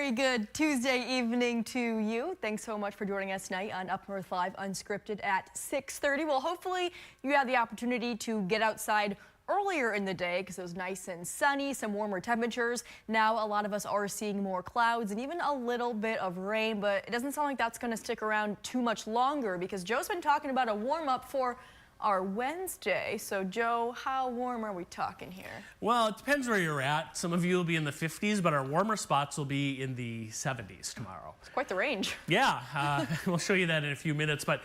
very good Tuesday evening to you. Thanks so much for joining us tonight on UpNorthLive Unscripted at 6:30. Well, hopefully you had the opportunity to get outside earlier in the day because it was nice and sunny, some warmer temperatures. Now a lot of us are seeing more clouds and even a little bit of rain, but it doesn't sound like that's going to stick around too much longer because Joe's been talking about a warm up for our Wednesday. So Joe, how warm are we talking here? Well, it depends where you're at. Some of you will be in the 50s, but our warmer spots will be in the 70s tomorrow. It's quite the range. Yeah, we'll show you that in a few minutes, but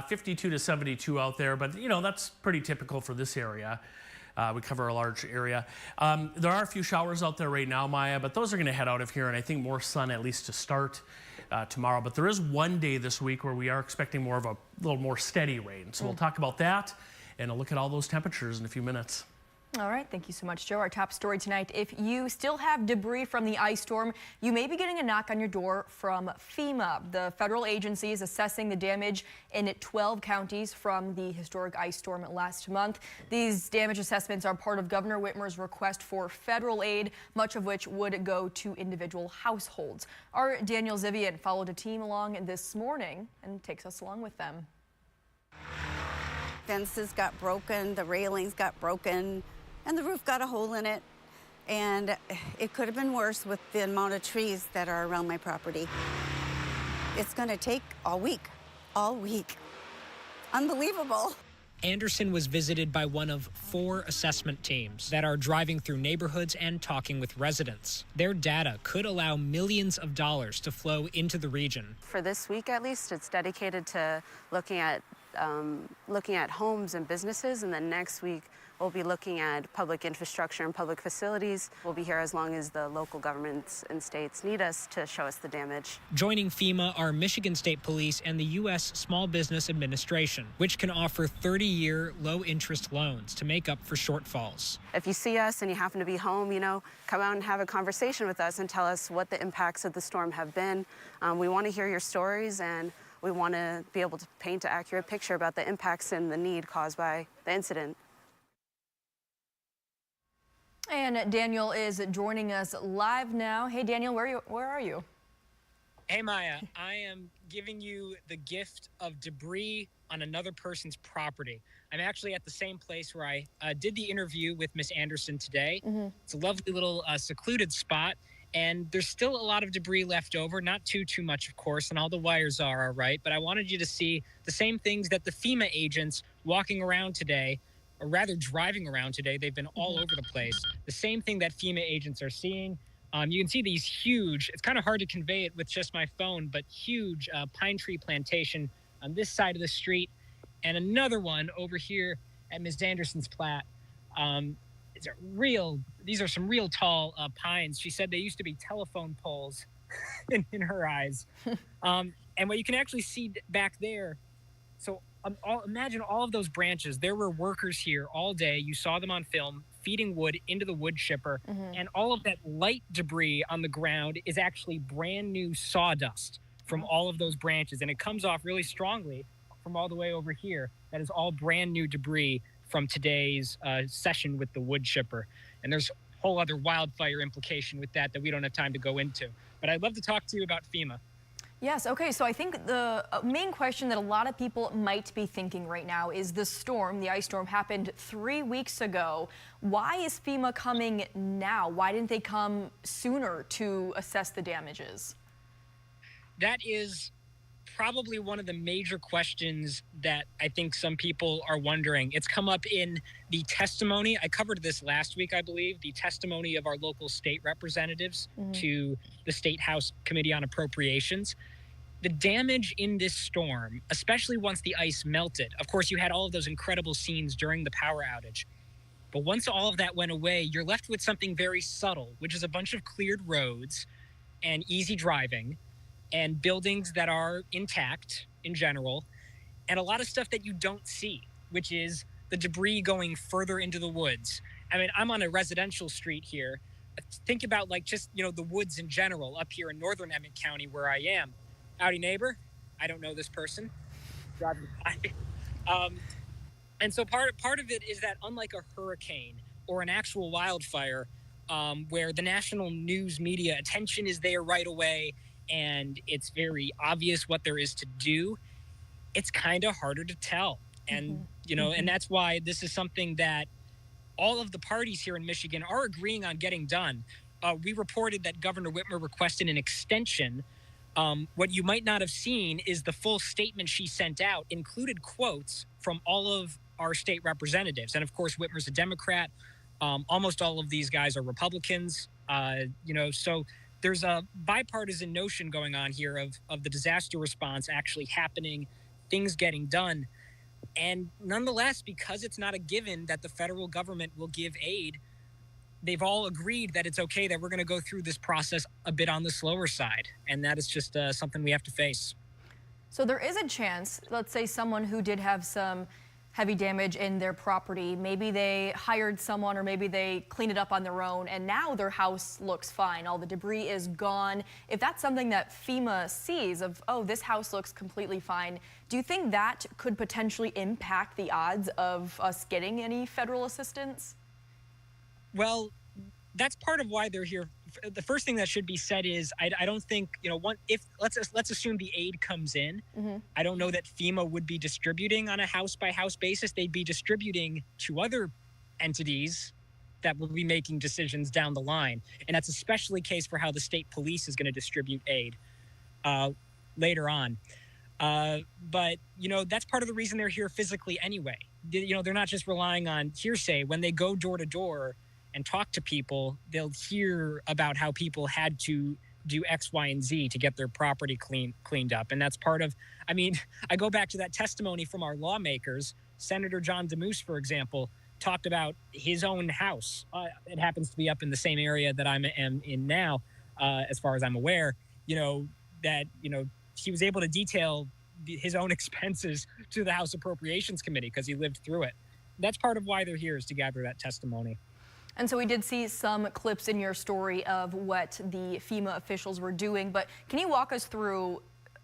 52 to 72 out there. But, you know, that's pretty typical for this area. We cover a large area. There are a few showers out there right now, Maya, but those are going to head out of here, and I think more sun at least to start tomorrow. But there is one day this week where we are expecting more of a little more steady rain. So we'll talk about that and look at all those temperatures in a few minutes. All right, thank you so much, Joe. Our top story tonight, if you still have debris from the ice storm, you may be getting a knock on your door from FEMA. The federal agency is assessing the damage in 12 counties from the historic ice storm last month. These damage assessments are part of Governor Whitmer's request for federal aid, much of which would go to individual households. Our Daniel Zivian followed a team along this morning and takes us along with them. Fences got broken, the railings got broken, and the roof got a hole in it. And it could have been worse with the amount of trees that are around my property. It's going to take all week. Unbelievable. Anderson was visited by one of 4 assessment teams that are driving through neighborhoods and talking with residents. Their data could allow millions of dollars to flow into the region. For this week, at least, it's dedicated to looking at homes and businesses, and then next week we'll be looking at public infrastructure and public facilities. We'll be here as long as the local governments and states need us to show us the damage. Joining FEMA are Michigan State Police and the U.S. Small Business Administration, which can offer 30-year low-interest loans to make up for shortfalls. If you see us and you happen to be home, come out and have a conversation with us and tell us what the impacts of the storm have been. We want to hear your stories, and we want to be able to paint an accurate picture about the impacts and the need caused by the incident. And Daniel is joining us live now. Hey, Daniel, where are you? Hey, Maya, I am giving you the gift of debris on another person's property. I'm actually at the same place where I did the interview with Miss Anderson today. It's a lovely little secluded spot. And there's still a lot of debris left over, not too much, of course, and all the wires are all right. But I wanted you to see the same things that the FEMA agents walking around today, or rather driving around today, they've been all over the place. The same thing that FEMA agents are seeing. You can see these huge, it's kind of hard to convey it with just my phone, but huge pine tree plantation on this side of the street. And another one over here at Ms. Anderson's plat. These are some real tall pines. She said they used to be telephone poles in her eyes. And what you can actually see back there, so imagine all of those branches. There were workers here all day. You saw them on film feeding wood into the wood chipper. And all of that light debris on the ground is actually brand new sawdust from all of those branches. And it comes off really strongly from all the way over here. That is all brand new debris from today's session with the wood chipper. And there's a whole other wildfire implication with that we don't have time to go into. But I'd love to talk to you about FEMA. Yes, okay, so I think the main question that a lot of people might be thinking right now is the storm, the ice storm, happened 3 weeks ago. Why is FEMA coming now? Why didn't they come sooner to assess the damages? That is probably one of the major questions that I think some people are wondering. It's come up in the testimony. I covered this last week, I believe, the testimony of our local state representatives to the State House Committee on Appropriations. The damage in this storm, especially once the ice melted, of course, you had all of those incredible scenes during the power outage. But once all of that went away, you're left with something very subtle, which is a bunch of cleared roads and easy driving and buildings that are intact in general, and a lot of stuff that you don't see, which is the debris going further into the woods. I mean, I'm on a residential street here. Think about the woods in general up here in northern Emmett County where I am. Howdy, neighbor. I don't know this person. Driving by. And so part of it is that unlike a hurricane or an actual wildfire, where the national news media attention is there right away and it's very obvious what there is to do, it's kind of harder to tell. And, and that's why this is something that all of the parties here in Michigan are agreeing on getting done. We reported that Governor Whitmer requested an extension. What you might not have seen is the full statement she sent out included quotes from all of our state representatives. And of course, Whitmer's a Democrat. Almost all of these guys are Republicans. So there's a bipartisan notion going on here of the disaster response actually happening, things getting done. And nonetheless, because it's not a given that the federal government will give aid, they've all agreed that it's okay that we're going to go through this process a bit on the slower side. And that is just something we have to face. So there is a chance, let's say someone who did have some heavy damage in their property, maybe they hired someone or maybe they cleaned it up on their own and now their house looks fine, all the debris is gone. If that's something that FEMA sees of, oh, this house looks completely fine, do you think that could potentially impact the odds of us getting any federal assistance? Well, that's part of why they're here. The first thing that should be said is I don't think, if let's assume the aid comes in, I don't know that FEMA would be distributing on a house by house basis. They'd be distributing to other entities that will be making decisions down the line. And that's especially the case for how the state police is going to distribute aid later on. But, that's part of the reason they're here physically anyway. They're not just relying on hearsay. When they go door to door and talk to people, they'll hear about how people had to do X, Y, and Z to get their property cleaned up. And that's part of, I go back to that testimony from our lawmakers. Senator John DeMoose, for example, talked about his own house. It happens to be up in the same area that I am in now, as far as I'm aware, that he was able to detail his own expenses to the House Appropriations Committee because he lived through it. That's part of why they're here, is to gather that testimony. And so we did see some clips in your story of what the FEMA officials were doing, but can you walk us through,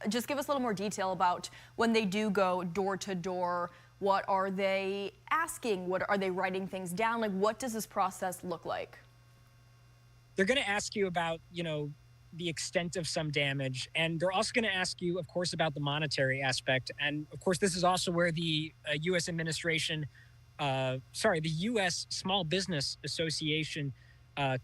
just give us a little more detail about when they do go door to door, what are they asking? What are they writing things down? Like, what does this process look like? They're going to ask you about, the extent of some damage, and they're also going to ask you, of course, about the monetary aspect. And of course, this is also where the U.S. administration, the U.S. Small Business Association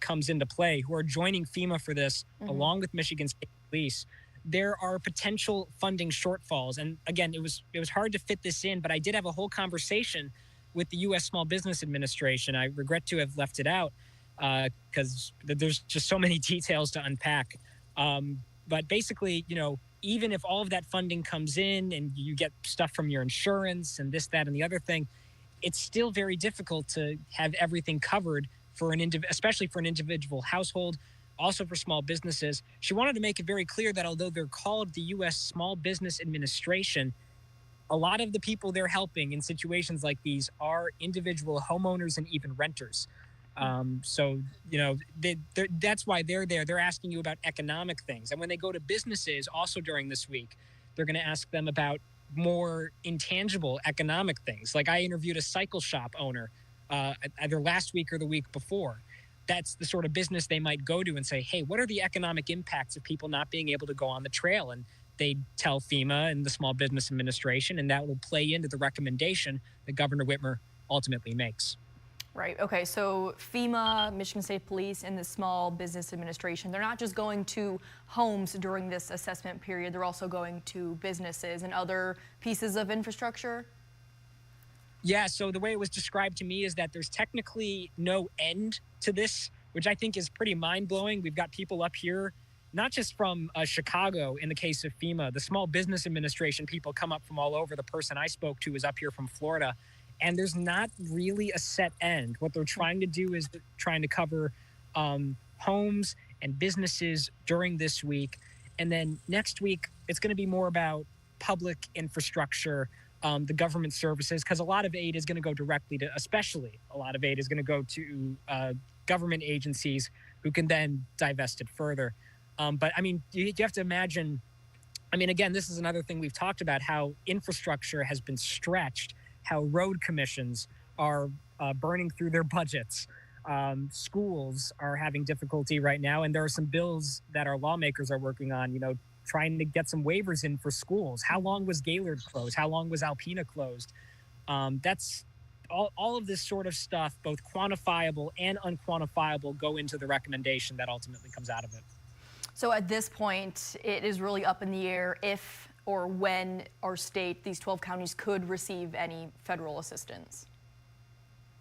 comes into play, who are joining FEMA for this, along with Michigan State Police. There are potential funding shortfalls. And again, it was hard to fit this in, but I did have a whole conversation with the U.S. Small Business Administration. I regret to have left it out because there's just so many details to unpack. But basically, even if all of that funding comes in and you get stuff from your insurance and this, that, and the other thing, it's still very difficult to have everything covered for especially for an individual household, also for small businesses. She wanted to make it very clear that although they're called the U.S. Small Business Administration, a lot of the people they're helping in situations like these are individual homeowners and even renters. That's why they're there. They're asking you about economic things. And when they go to businesses also during this week, they're going to ask them about more intangible economic things. Like I interviewed a cycle shop owner either last week or the week before. That's the sort of business they might go to and say, hey, what are the economic impacts of people not being able to go on the trail? And they tell FEMA and the Small Business Administration, and that will play into the recommendation that Governor Whitmer ultimately makes. Right. Okay. So FEMA, Michigan State Police, and the Small Business Administration, they're not just going to homes during this assessment period. They're also going to businesses and other pieces of infrastructure. Yeah. So the way it was described to me is that there's technically no end to this, which I think is pretty mind blowing. We've got people up here, not just from Chicago in the case of FEMA. The Small Business Administration people come up from all over. The person I spoke to is up here from Florida. And there's not really a set end. What they're trying to do is trying to cover homes and businesses during this week. And then next week, it's going to be more about public infrastructure, the government services, because a lot of aid is going to go directly to, especially a lot of aid is going to go to government agencies who can then divest it further. But I mean, you have to imagine, again, this is another thing we've talked about, how infrastructure has been stretched, how road commissions are burning through their budgets. Schools are having difficulty right now, and there are some bills that our lawmakers are working on, trying to get some waivers in for schools. How long was Gaylord closed? How long was Alpena closed? That's all of this sort of stuff, both quantifiable and unquantifiable, go into the recommendation that ultimately comes out of it. So at this point, it is really up in the air if or when our state, these 12 counties, could receive any federal assistance.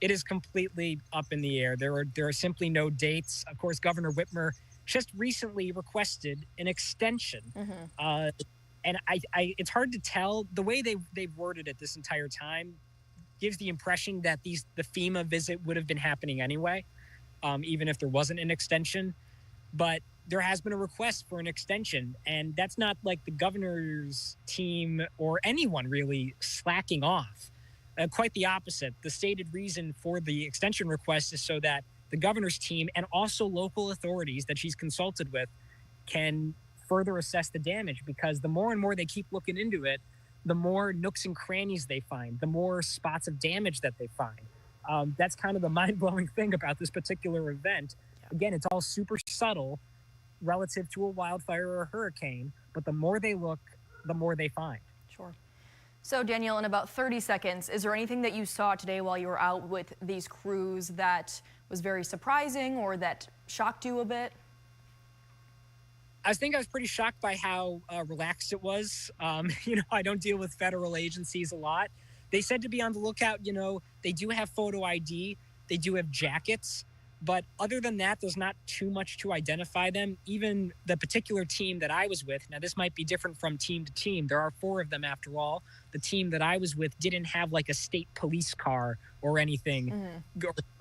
It is completely up in the air. There are simply no dates. Of course, Governor Whitmer just recently requested an extension. And it's hard to tell. The way they've worded it this entire time gives the impression that the FEMA visit would have been happening anyway, even if there wasn't an extension. But there has been a request for an extension, and that's not like the governor's team or anyone really slacking off. Quite the opposite. The stated reason for the extension request is so that the governor's team and also local authorities that she's consulted with can further assess the damage, because the more and more they keep looking into it, the more nooks and crannies they find, the more spots of damage that they find. That's kind of the mind-blowing thing about this particular event. Again, it's all super subtle relative to a wildfire or a hurricane, but the more they look, the more they find. Sure. So, Danielle, in about 30 seconds, is there anything that you saw today while you were out with these crews that was very surprising or that shocked you a bit? I think I was pretty shocked by how relaxed it was. I don't deal with federal agencies a lot. They said to be on the lookout. They do have photo ID. They do have jackets. But other than that, there's not too much to identify them. Even the particular team that I was with, now this might be different from team to team. There are 4 of them after all. The team that I was with didn't have like a state police car or anything,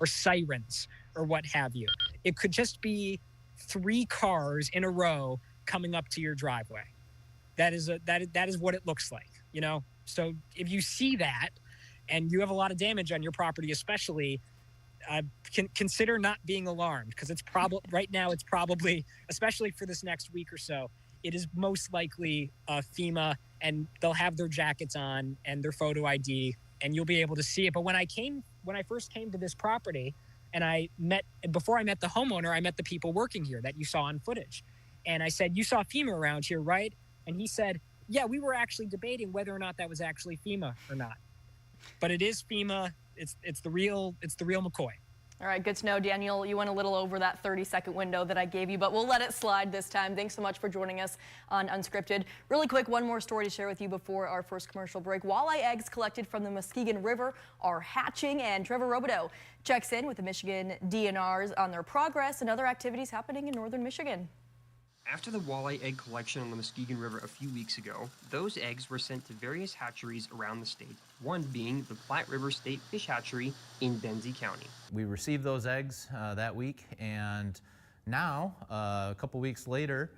or sirens or what have you. It could just be 3 cars in a row coming up to your driveway. That is what it looks like, So if you see that and you have a lot of damage on your property, especially, consider not being alarmed, because it's probably right now, it's probably, especially for this next week or so, it is most likely FEMA, and they'll have their jackets on and their photo ID, and you'll be able to see it. But when I first came to this property, and before I met the homeowner, I met the people working here that you saw on footage. And I said, "You saw FEMA around here, right?" And he said, "Yeah, we were actually debating whether or not that was actually FEMA or not. But it is FEMA. It's the real McCoy." All right, good to know, Daniel. You went a little over that 30-second window that I gave you, but we'll let it slide this time. Thanks so much for joining us on Unscripted. Really quick, one more story to share with you before our first commercial break. Walleye eggs collected from the Muskegon River are hatching, and Trevor Robideau checks in with the Michigan DNRs on their progress and other activities happening in northern Michigan. After the walleye egg collection on the Muskegon River a few weeks ago, those eggs were sent to various hatcheries around the state, one being the Platte River State Fish Hatchery in Benzie County. We received those eggs that week, and now, a couple weeks later,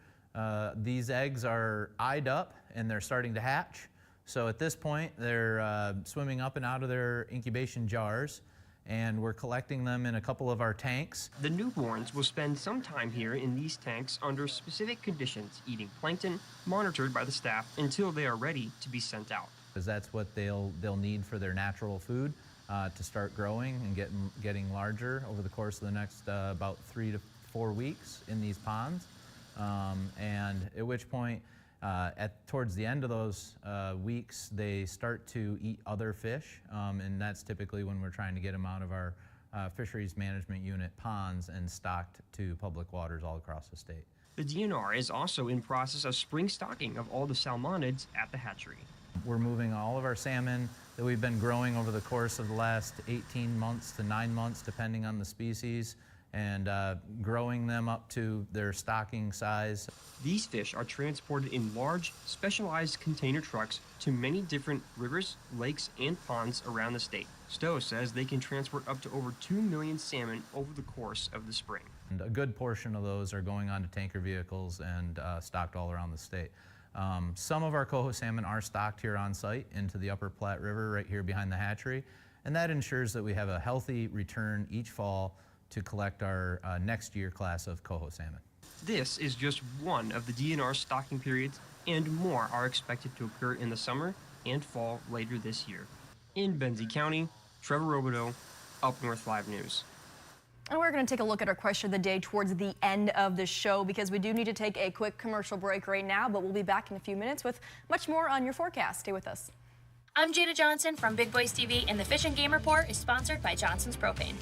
these eggs are eyed up and they're starting to hatch. So at this point, they're swimming up and out of their incubation jars, and we're collecting them in a couple of our tanks. The newborns will spend some time here in these tanks under specific conditions, eating plankton, monitored by the staff until they are ready to be sent out. Because that's what they'll need for their natural food to start growing and getting larger over the course of the next about 3 to 4 weeks in these ponds. And at which point, towards the end of those weeks, they start to eat other fish, and that's typically when we're trying to get them out of our fisheries management unit ponds and stocked to public waters all across the state. The DNR is also in process of spring stocking of all the salmonids at the hatchery. We're moving all of our salmon that we've been growing over the course of the last 18 months to 9 months, depending on the species, and growing them up to their stocking size. These fish are transported in large, specialized container trucks to many different rivers, lakes, and ponds around the state. Stowe says they can transport up to over 2 million salmon over the course of the spring. And a good portion of those are going onto tanker vehicles and stocked all around the state. Some of our coho salmon are stocked here on site into the Upper Platte River right here behind the hatchery, and that ensures that we have a healthy return each fall to collect our next year class of coho salmon. This is just one of the DNR stocking periods, and more are expected to occur in the summer and fall later this year. In Benzie County, Trevor Robideau, UpNorthLive News. And we're going to take a look at our question of the day towards the end of the show because we do need to take a quick commercial break right now, but we'll be back in a few minutes with much more on your forecast. Stay with us. I'm Jada Johnson from Big Boys TV, and the Fish and Game Report is sponsored by Johnson's Propane.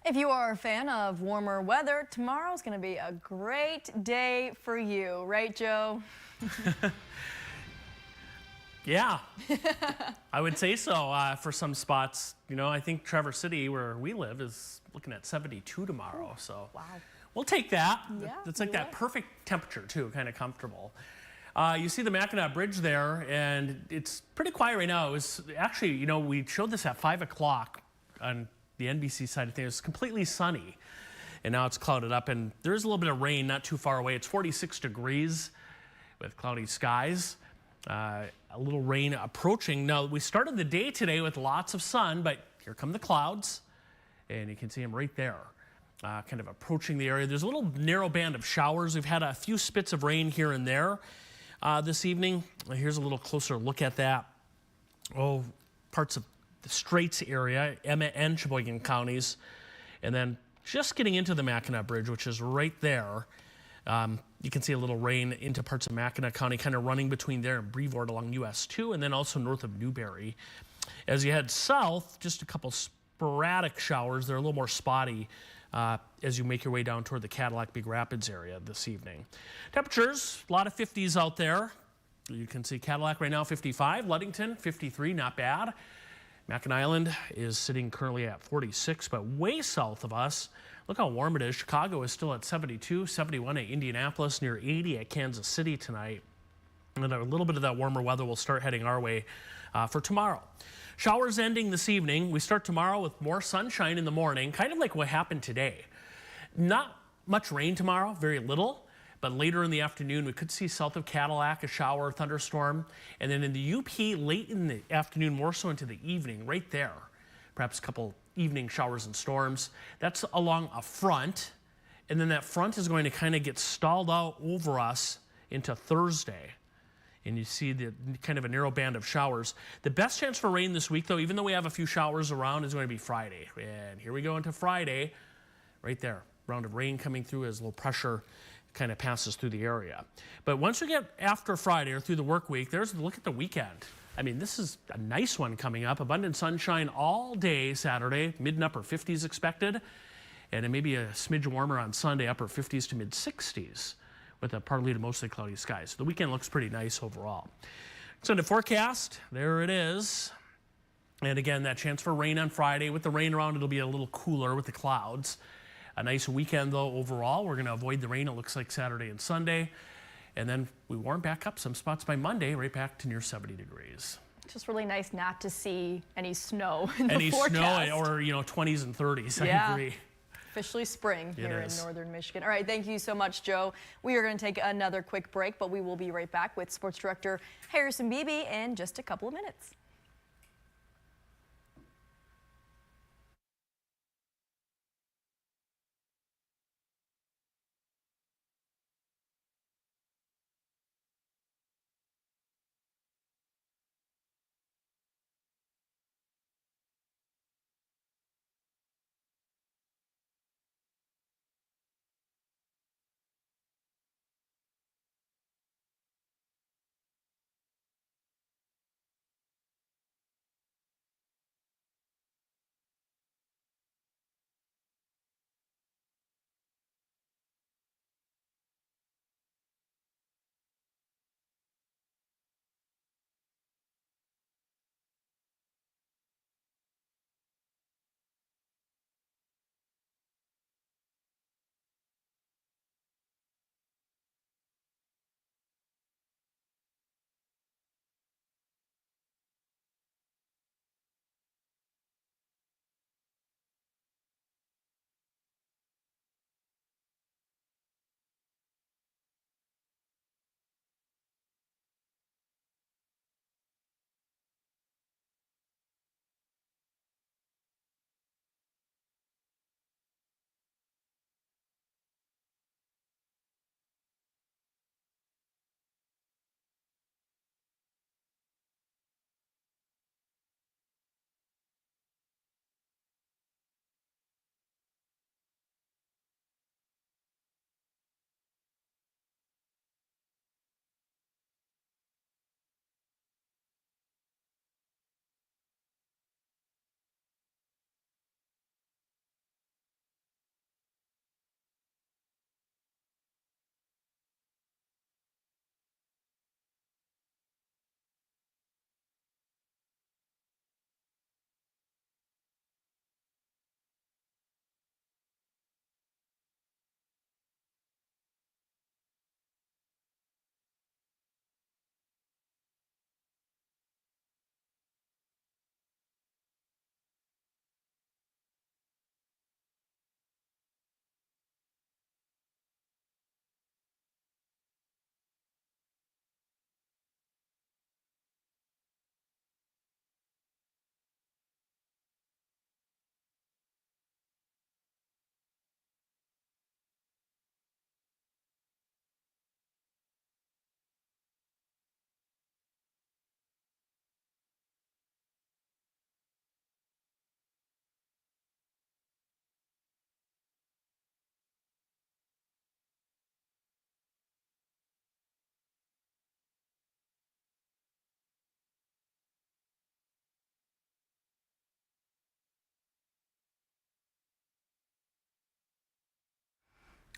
If you are a fan of warmer weather, tomorrow's going to be a great day for you, right, Joe? Yeah, I would say so for some spots. You know, I think Traverse City, where we live, is looking at 72 tomorrow. So Wow. we'll take that. Yeah, It's like you that would. perfect temperature, too, kind of comfortable. You see the Mackinac Bridge there, and it's pretty quiet right now. It was actually, you know, we showed this at 5 o'clock on the NBC side of things. It was completely sunny, and now it's clouded up, and there is a little bit of rain not too far away. It's 46 degrees with cloudy skies. A little rain approaching. Now, we started the day today with lots of sun, but here come the clouds, and you can see them right there, kind of approaching the area. There's a little narrow band of showers. We've had a few spits of rain here and there this evening. Here's a little closer look at that. Oh, parts of the Straits area, Emmett and Sheboygan counties, and then just getting into the Mackinac Bridge, which is right there. You can see a little rain into parts of Mackinac County, kind of running between there and Brevoort along US 2, and then also north of Newberry. As you head south, just a couple sporadic showers. They're a little more spotty as you make your way down toward the Cadillac Big Rapids area this evening. Temperatures, a lot of 50s out there. You can see Cadillac right now 55, Ludington 53, not bad. Mackinac Island is sitting currently at 46, but way south of us, look how warm it is. Chicago is still at 72, 71 at Indianapolis, near 80 at Kansas City tonight. And then a little bit of that warmer weather will start heading our way for tomorrow. Showers ending this evening. We start tomorrow with more sunshine in the morning, kind of like what happened today. Not much rain tomorrow, very little. But later in the afternoon, we could see south of Cadillac a shower, thunderstorm. And then in the UP, late in the afternoon, more so into the evening, right there, perhaps a couple evening showers and storms. That's along a front. And then that front is going to kind of get stalled out over us into Thursday. And you see the kind of a narrow band of showers. The best chance for rain this week, though, even though we have a few showers around, is going to be Friday. And here we go into Friday, right there. Round of rain coming through as low pressure kind of passes through the area. But once we get after Friday or through the work week, there's a look at the weekend. I mean, this is a nice one coming up. Abundant sunshine all day Saturday, mid and upper 50s expected. And it may be a smidge warmer on Sunday, upper 50s to mid 60s with a partly to mostly cloudy skies. So the weekend looks pretty nice overall. Sunday forecast, there it is. And again, that chance for rain on Friday. With the rain around, it'll be a little cooler with the clouds. A nice weekend, though, overall. We're going to avoid the rain, it looks like Saturday and Sunday. And then we warm back up some spots by Monday, right back to near 70 degrees. It's just really nice not to see any snow in the any forecast. Snow or, 20s and 30s, yeah. I agree. Officially spring here in is. northern Michigan. All right, thank you so much, Joe. We are going to take another quick break, but we will be right back with Sports Director Harrison Beebe in just a couple of minutes.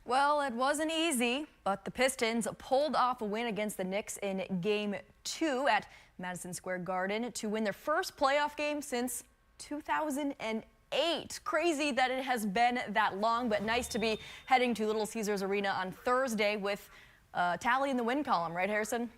Well, it wasn't easy, but the Pistons pulled off a win against the Knicks in Game 2 at Madison Square Garden to win their first playoff game since 2008. Crazy that it has been that long, but nice to be heading to Little Caesars Arena on Thursday with tally in the win column, right, Harrison?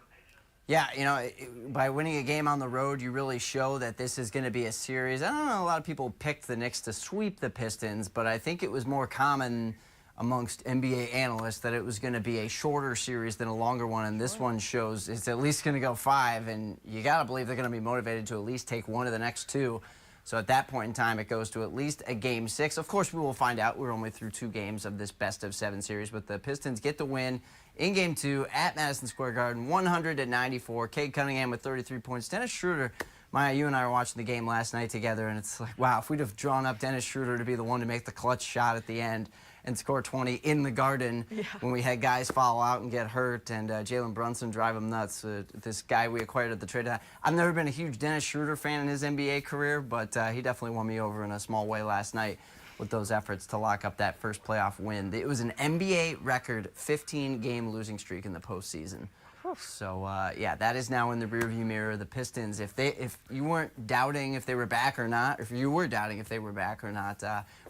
Yeah, you know, by winning a game on the road, you really show that this is going to be a series. I don't know, a lot of people picked the Knicks to sweep the Pistons, but I think it was more common amongst NBA analysts that it was going to be a shorter series than a longer one, and this one shows it's at least going to go 5, and you got to believe they're going to be motivated to at least take one of the next 2. So at that point in time, it goes to at least a Game 6. Of course, we will find out. We're only through 2 games of this best-of-7 series, but the Pistons get the win in Game 2 at Madison Square Garden, 100-94. Cade Cunningham with 33 points. Dennis Schroeder, Maya, you and I were watching the game last night together, and it's like, wow, if we'd have drawn up Dennis Schroeder to be the one to make the clutch shot at the end and score 20 in the Garden when we had guys fall out and get hurt and Jalen Brunson drive him nuts. This guy we acquired at the trade. I've never been a huge Dennis Schroeder fan in his NBA career, but he definitely won me over in a small way last night with those efforts to lock up that first playoff win. It was an NBA record 15-game losing streak in the postseason. So, yeah, that is now in the rearview mirror. The Pistons, if you weren't doubting if they were back or not, if you were doubting if they were back or not,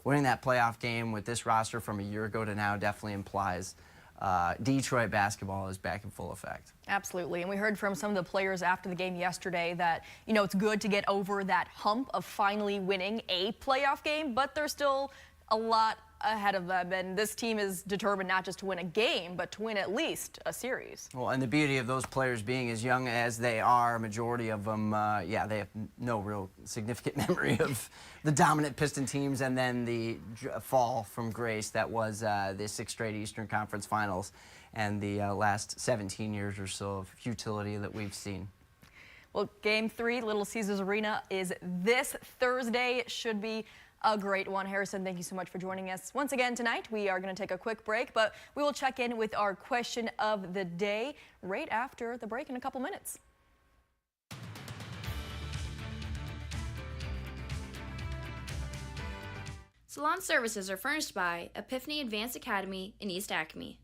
winning that playoff game with this roster from a year ago to now definitely implies Detroit basketball is back in full effect. Absolutely. And we heard from some of the players after the game yesterday that, you know, it's good to get over that hump of finally winning a playoff game, but there's still a lot ahead of them, and this team is determined not just to win a game, but to win at least a series. Well, and the beauty of those players being as young as they are, a majority of them, yeah, they have no real significant memory of the dominant Piston teams and then the fall from grace that was the 6th straight Eastern Conference Finals and the last 17 years or so of futility that we've seen. Well, Game 3, Little Caesars Arena, is this Thursday. It should be a great one. Harrison, thank you so much for joining us once again tonight. We are going to take a quick break, but we will check in with our question of the day right after the break in a couple minutes. Salon services are furnished by Epiphany Advanced Academy in East Acme.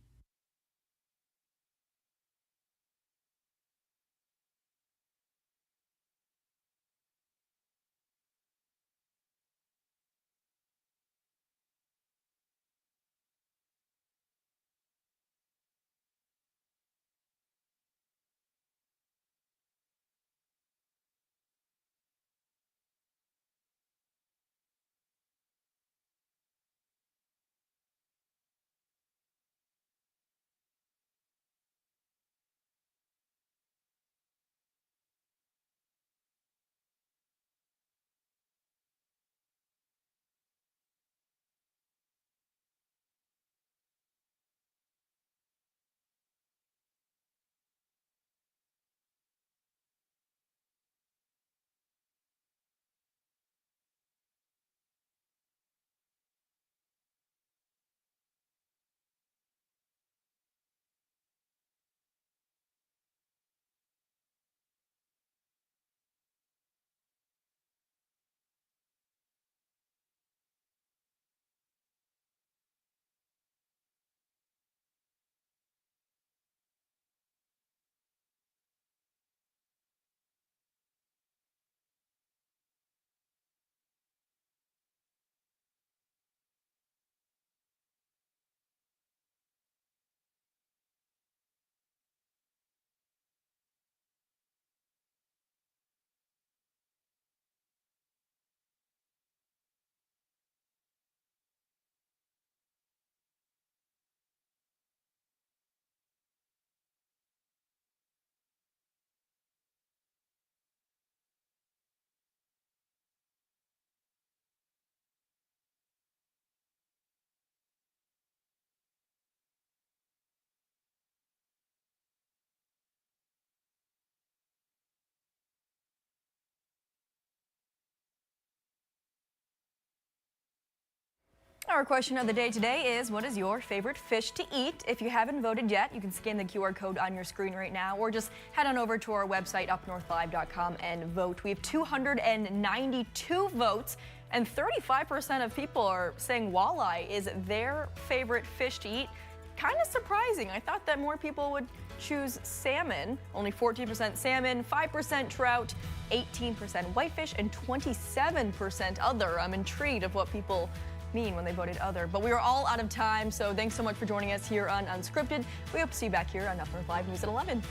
Our question of the day today is, what is your favorite fish to eat? If you haven't voted yet, you can scan the QR code on your screen right now or just head on over to our website, UpNorthLive.com, and vote. We have 292 votes, and 35% of people are saying walleye is their favorite fish to eat. Kind of surprising. I thought that more people would choose salmon. Only 14% salmon, 5% trout, 18% whitefish, and 27% other. I'm intrigued of what people mean when they voted other. But we are all out of time, so thanks so much for joining us here on Unscripted. We hope to see you back here on UpNorthLive News at 11.